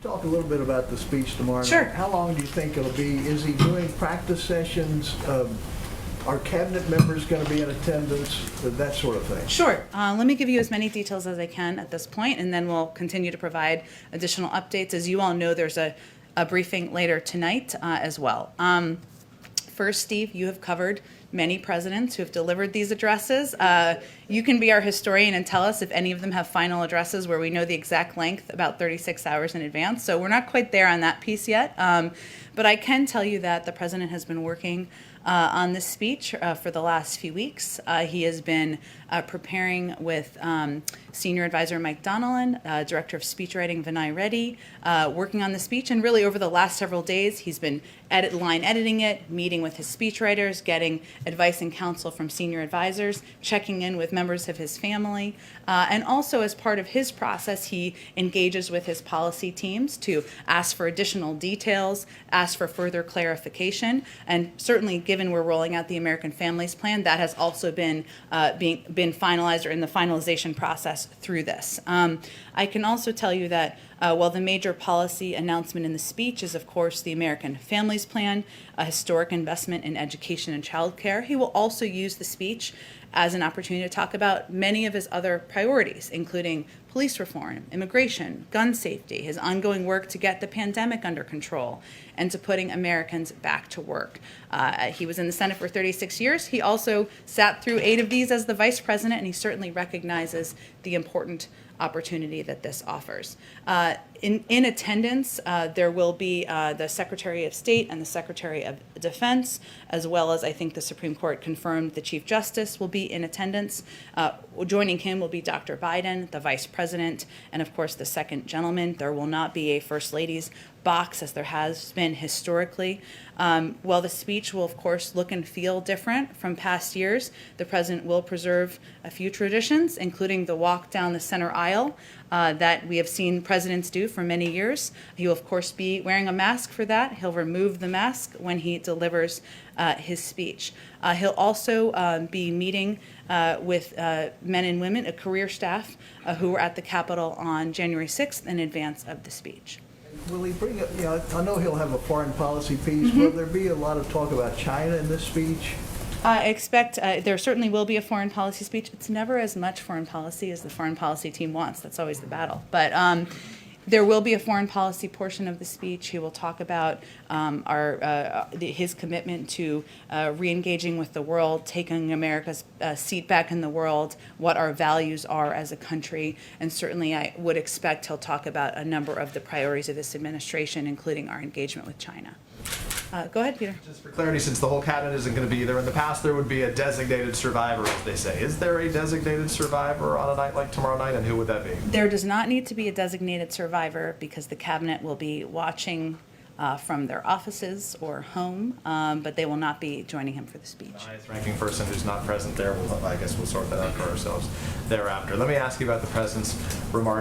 Talk a little bit about the speech tomorrow night. Sure. How long do you think it'll be? Is he doing practice sessions? Are cabinet members going to be in attendance? That sort of thing. Sure. Let me give you as many details as I can at this point, and then we'll continue to provide additional updates. As you all know, there's a briefing later tonight as well. First, Steve, you have covered many presidents who have delivered these addresses. You can be our historian and tell us if any of them have final addresses where we know the exact length about 36 hours in advance. So we're not quite there on that piece yet. But I can tell you that the president has been working on this speech for the last few weeks. He has been preparing with Senior Advisor Mike Donnellan, Director of Speechwriting Vinay Reddy, working on the speech. And really over the last several days, he's been line editing it, meeting with his speechwriters, getting advice and counsel from senior advisors, checking in with members of his family. And also as part of his process, he engages with his policy teams to ask for additional details, ask for further clarification. And certainly given we're rolling out the American Families Plan, that has also been been finalized or in the finalization process through this. I can also tell you that while the major policy announcement in the speech is, of course, the American Families Plan, a historic investment in education and childcare, he will also use the speech as an opportunity to talk about many of his other priorities, including police reform, immigration, gun safety, his ongoing work to get the pandemic under control, and to putting Americans back to work. He was in the Senate for 36 years. He also sat through 8 of these as the vice president, and he certainly recognizes the important opportunity that this offers. In attendance, there will be the Secretary of State and the Secretary of Defense, as well as I think the Supreme Court confirmed the Chief Justice will be in attendance. Joining him will be Dr. Biden, the Vice President, and of course the second gentleman. There will not be a First Lady's box as there has been historically. While the speech will of course look and feel different from past years, the President will preserve a few traditions, including the walk down the center aisle that we have seen presidents do for many years. He will of course be wearing a mask for that. He'll remove the mask when he delivers his speech. He'll also be meeting with men and women, a career staff who were at the Capitol on January 6th in advance of the speech. Will he bring up, I know he'll have a foreign policy piece. Will there be a lot of talk about China in this speech? I expect there certainly will be a foreign policy speech. It's never as much foreign policy as the foreign policy team wants. That's always the battle. But there will be a foreign policy portion of the speech. He will talk about his commitment to re-engaging with the world, taking America's seat back in the world, what our values are as a country, and certainly I would expect he'll talk about a number of the priorities of this administration, including our engagement with China. Go ahead, Peter. Just for clarity, since the whole cabinet isn't going to be there, in the past there would be a designated survivor, as they say. Is there a designated survivor on a night like tomorrow night, and who would that be? There does not need to be a designated survivor because the cabinet will be watching from their offices or home, but they will not be joining him for the speech. The highest ranking person who's not present there, I guess we'll sort that out for ourselves thereafter. Let me ask you about the president's remarks.